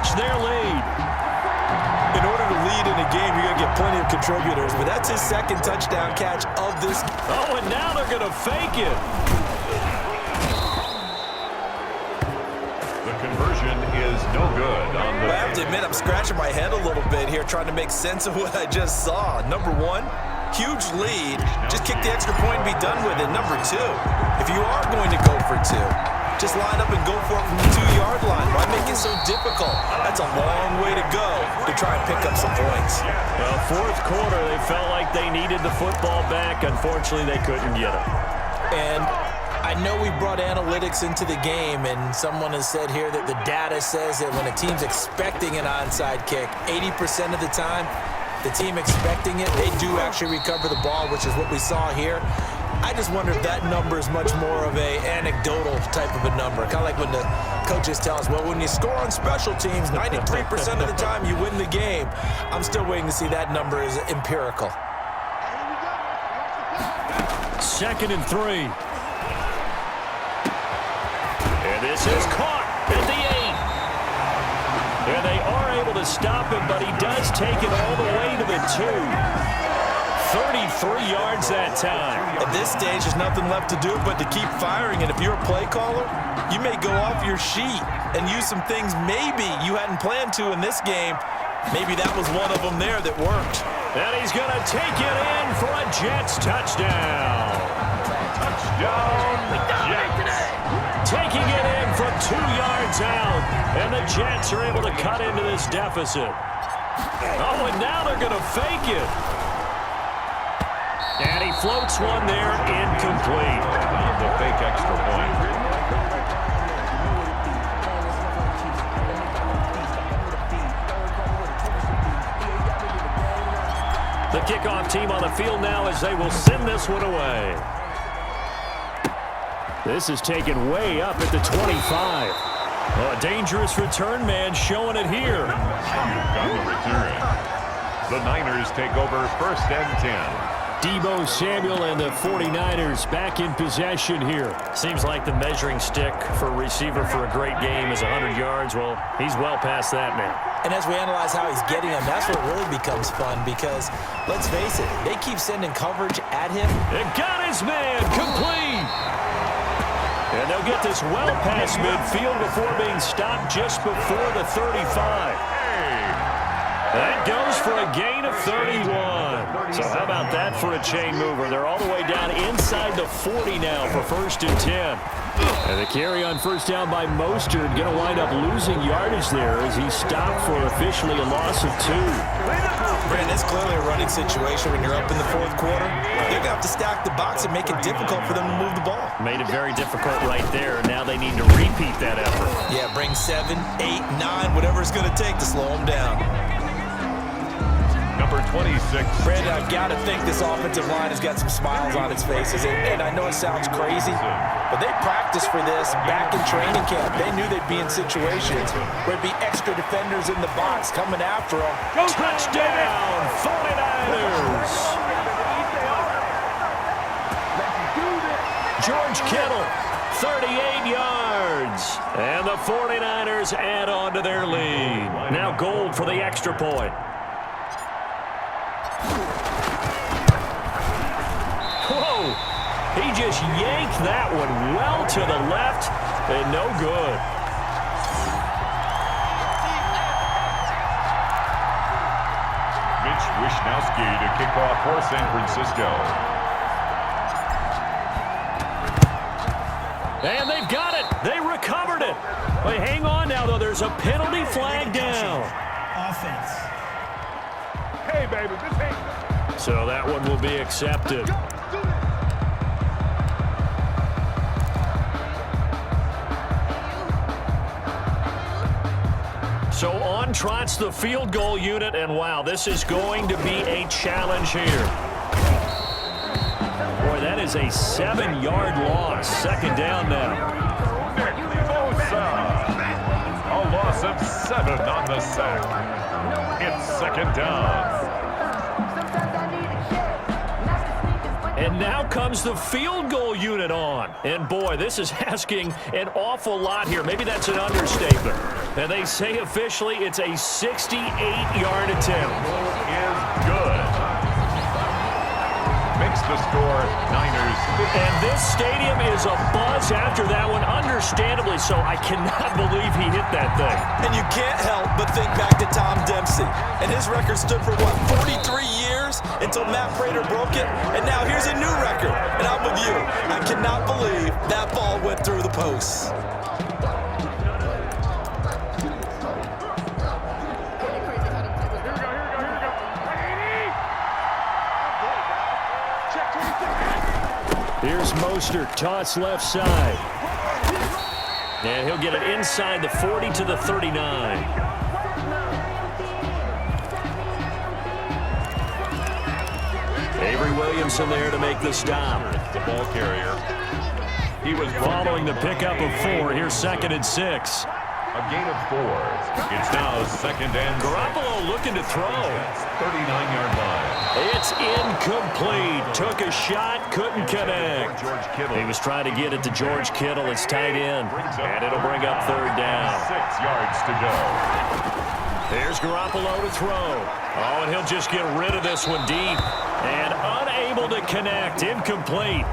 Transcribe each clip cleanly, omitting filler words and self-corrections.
stretch their lead. In order to lead in a game, you're going to get plenty of contributors, but that's his second touchdown catch of this. Oh, and now they're going to fake it. The conversion is no good. I have to admit, I'm scratching my head a little bit here trying to make sense of what I just saw. Number one, huge lead. Just kick the extra point and be done with it. Number two, if you are going to go for two, just line up and go for it from the 2-yard line. Why make it so difficult? That's a long way to go to try and pick up some points. Well, fourth quarter, they felt like they needed the football back. Unfortunately, they couldn't get it. And I know we brought analytics into the game, and someone has said here that the data says that when a team's expecting an onside kick, 80% of the time, the team expecting it, they do actually recover the ball, which is what we saw here. I just wonder if that number is much more of a anecdotal type of a number. Kind of like when the coaches tell us, well, when you score on special teams, 93% of the time you win the game. I'm still waiting to see that number is empirical. 2nd and 3. And this is caught at the 8. And they are able to stop him, but he does take it all the way to the 2. 33 yards that time. At this stage, there's nothing left to do but to keep firing. And if you're a play caller, you may go off your sheet and use some things maybe you hadn't planned to in this game. Maybe that was one of them there that worked. And he's going to take it in for a Jets touchdown. Touchdown, Jets. Taking it in from 2 yards out. And the Jets are able to cut into this deficit. Oh, and now they're going to fake it. And he floats one there, incomplete. On the fake extra point. The kickoff team on the field now as they will send this one away. This is taken way up at the 25. Oh, a dangerous return man showing it here. On the return. The Niners take over 1st and 10. Deebo Samuel and the 49ers back in possession here. Seems like the measuring stick for a receiver for a great game is 100 yards. Well, he's well past that now. And as we analyze how he's getting them, that's what really becomes fun because, let's face it, they keep sending coverage at him. It got his man complete. And they'll get this well past midfield before being stopped just before the 35. That goes for a gain of 31. So how about that for a chain mover? They're all the way down inside the 40 now for 1st and 10. And the carry on 1st down by Mostert going to wind up losing yardage there as he stopped for officially a loss of 2. Brandon, it's clearly a running situation when you're up in the 4th quarter. They're going to have to stack the box and make it difficult for them to move the ball. Made it very difficult right there. Now they need to repeat that effort. Yeah, bring 7, 8, 9, whatever it's going to take to slow them down. Number 26. Brandon, I've got to think this offensive line has got some smiles on its faces. And I know it sounds crazy, but they practiced for this back in training camp. They knew they'd be in situations where it'd be extra defenders in the box coming after them. Touchdown, 49ers. George Kittle, 38 yards. And the 49ers add on to their lead. Now Gold for the extra point. Whoa! He just yanked that one well to the left and no good. Mitch Wishnowsky to kick off for San Francisco. And they've got it. They recovered it. Wait, hang on now, though. There's a penalty flag down. Offense. Hey, baby, this ain't... So that one will be accepted. So on trots the field goal unit, and wow, this is going to be a challenge here. Boy, that is a 7-yard loss. 2nd down now. A loss of 7 on the sack. It's 2nd down. And now comes the field goal unit on. And, boy, this is asking an awful lot here. Maybe that's an understatement. And they say officially it's a 68-yard attempt. Is good. Makes the score Niners 50. And this stadium is abuzz after that one, understandably so. I cannot believe he hit that thing. And you can't help but think back to Tom Dempsey. And his record stood for, what, 43 years until Matt Prater broke it? And now here's a new record. And I'm with you. I cannot believe that ball went through the posts. Here's Mostert, toss left side. And he'll get it inside the 40 to the 39. Avery Williamson there to make the stop. The ball carrier. He was following the pickup of 4. Here's 2nd and 6. A gain of 4. It's now 2nd and 6. Garoppolo looking to throw. 39-yard line. It's incomplete. Took a shot, couldn't connect. George Kittle. He was trying to get it to George Kittle. It's tight end. And it'll bring up 3rd down. 6 yards to go. There's Garoppolo to throw. Oh, and he'll just get rid of this one deep. And unable to connect. Incomplete.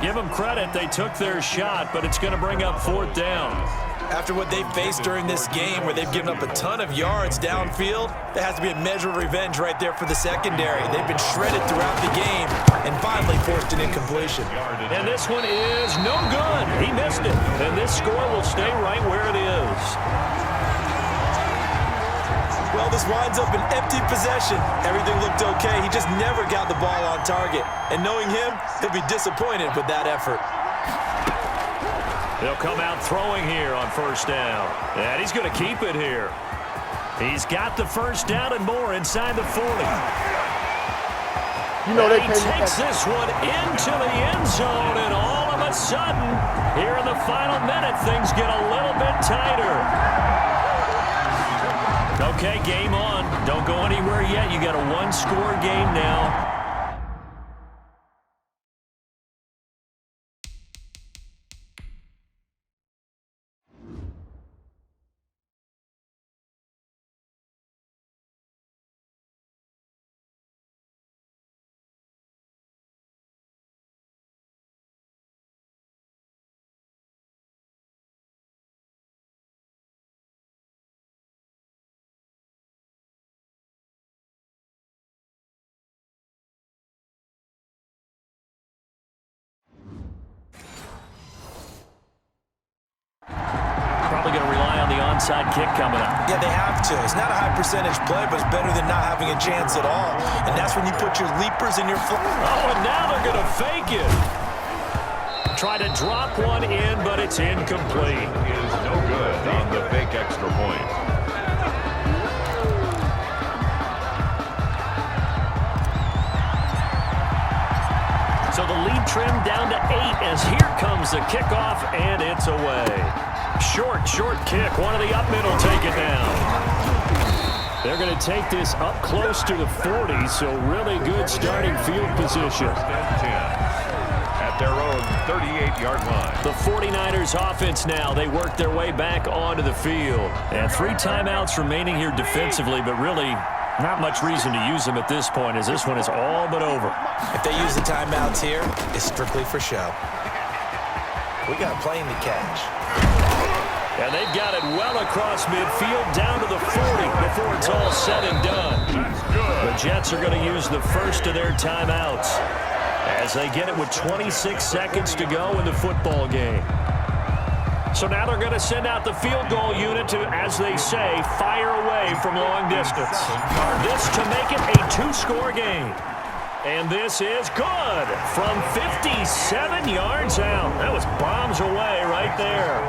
Give them credit. They took their shot, but it's going to bring up 4th down. After what they've faced during this game where they've given up a ton of yards downfield, there has to be a measure of revenge right there for the secondary. They've been shredded throughout the game and finally forced an incompletion. And this one is no good. He missed it. And this score will stay right where it is. Well, this winds up an empty possession. Everything looked okay. He just never got the ball on target. And knowing him, he'll be disappointed with that effort. He'll come out throwing here on 1st down. And he's going to keep it here. He's got the 1st down and more inside the 40. You know, he takes this one into the end zone, and all of a sudden, here in the final minute, things get a little bit tighter. Okay, game on. Don't go anywhere yet. You got a 1-score game now. Probably going to rely on the onside kick coming up. Yeah, they have to. It's not a high percentage play, but it's better than not having a chance at all. And that's when you put your leapers and your... Oh, and now they're going to fake it. Try to drop one in, but it's incomplete. Is no good on the fake extra point. So the lead trimmed down to 8 as here comes the kickoff, and it's away. Short kick. One of the up middle take it down. They're going to take this up close to the 40, so really good starting field position. 1st and 10 at their own 38-yard line. The 49ers offense now. They work their way back onto the field. And 3 timeouts remaining here defensively, but really not much reason to use them at this point as this one is all but over. If they use the timeouts here, it's strictly for show. We got a plane to catch. And they've got it well across midfield down to the 40 before it's all said and done. The Jets are going to use the first of their timeouts as they get it with 26 seconds to go in the football game. So now they're going to send out the field goal unit to, as they say, fire away from long distance. This to make it a 2-score game. And this is good from 57 yards out. That was bombs away right there.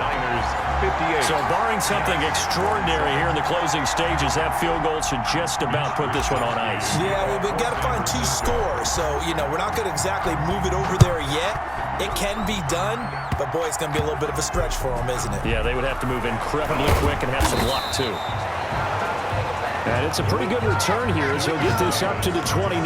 Niners 58. So barring something extraordinary here in the closing stages, that field goal should just about put this one on ice. Yeah, we've got to find 2 scores. So, you know, we're not going to exactly move it over there yet. It can be done, but boy, it's going to be a little bit of a stretch for them, isn't it? Yeah, they would have to move incredibly quick and have some luck, too. And it's a pretty good return here as he'll get this up to the 29.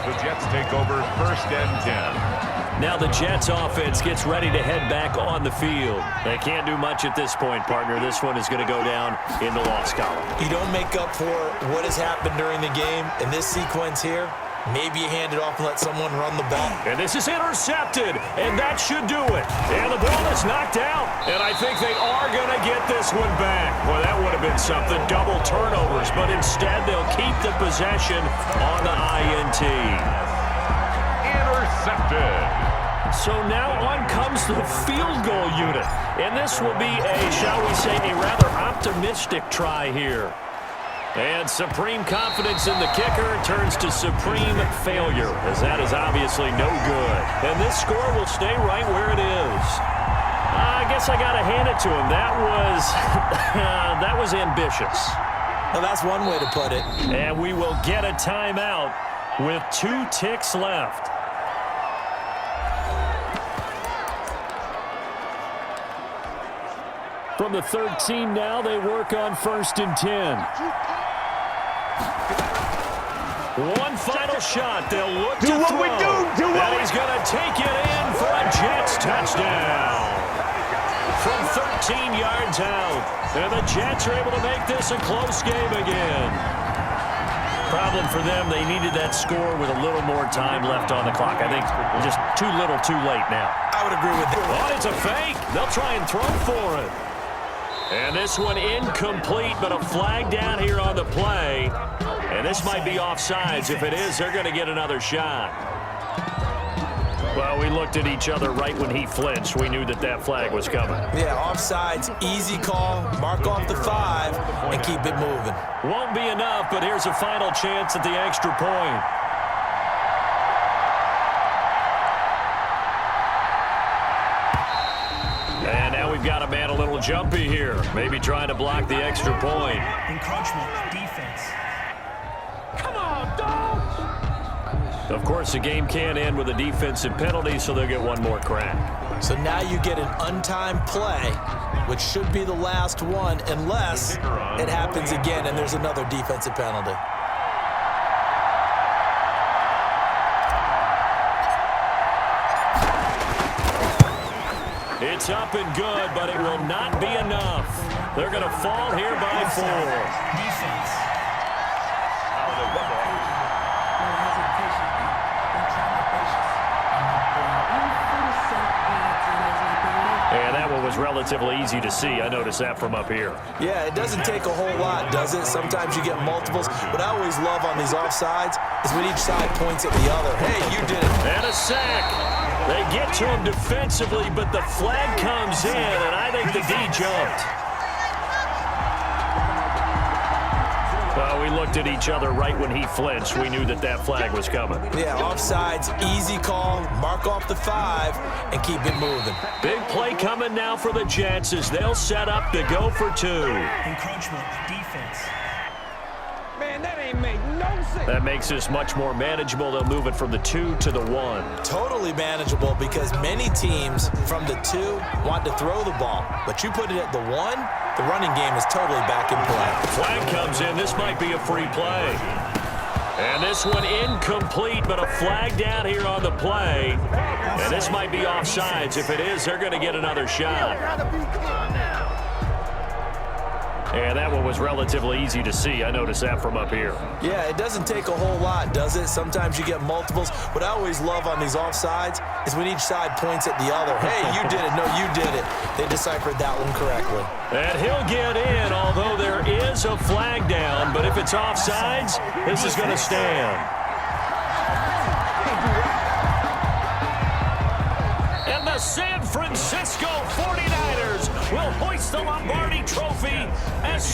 The Jets take over 1st and 10. Now the Jets offense gets ready to head back on the field. They can't do much at this point, partner. This one is going to go down in the loss column. You don't make up for what has happened during the game. In this sequence here, maybe you hand it off and let someone run the ball. And this is intercepted, and that should do it. And the ball is knocked out, and I think they are going to get this one back. Well, that would have been something, double turnovers, but instead they'll keep the possession on the INT. Intercepted. So now on comes the field goal unit, and this will be a, shall we say, a rather optimistic try here. And supreme confidence in the kicker turns to supreme failure, as that is obviously no good. And this score will stay right where it is. I guess I got to hand it to him. That was, that was ambitious. Well, that's one way to put it. And we will get a timeout with 2 ticks left. From the 13 now, they work on 1st and 10. One final shot. They'll look to throw. And he's going to take it in for a Jets touchdown. From 13 yards out. And the Jets are able to make this a close game again. Problem for them, they needed that score with a little more time left on the clock. I think just too little too late now. I would agree with that. Oh, it's a fake. They'll try and throw for it. And this one incomplete, but a flag down here on the play. And this might be offsides. If it is, they're going to get another shot. Well, we looked at each other right when he flinched. We knew that that flag was coming. Yeah, offsides, easy call, mark off the 5, and keep it moving. Won't be enough, but here's a final chance at the extra point. And now we've got a man a little jumpy here. Maybe trying to block the extra point. Encroachment, defense. Come on, dogs! Of course, the game can end with a defensive penalty, so they'll get one more crack. So now you get an untimed play, which should be the last one, unless it happens again and there's another defensive penalty. It's up and good, but it will not be enough. They're going to fall here by 4. Defense. And that one was relatively easy to see. I noticed that from up here. Yeah, it doesn't take a whole lot, does it? Sometimes you get multiples. What I always love on these offsides is when each side points at the other. Hey, you did it. And a sack. They get to him defensively, but the flag comes in, and I think the D jumped. Well, we looked at each other right when he flinched. We knew that that flag was coming. Yeah, offsides, easy call, mark off the 5, and keep it moving. Big play coming now for the Jets as they'll set up to go for 2. Encroachment, defense. Man, that ain't make no sense. That makes this much more manageable. They'll move it from the 2 to the 1. Totally manageable because many teams from the 2 want to throw the ball. But you put it at the 1, the running game is totally back in play. Flag comes in. This might be a free play. And this one incomplete, but a flag down here on the play. And this might be offsides. If it is, they're going to get another shot. And that one was relatively easy to see. I noticed that from up here. Yeah, it doesn't take a whole lot, does it? Sometimes you get multiples. What I always love on these offsides is when each side points at the other. Hey, you did it. No, you did it. They deciphered that one correctly. And he'll get in, although there is a flag down. But if it's offsides, this is going to stand. And the San Francisco 49ers will hoist the Lombardi Trophy as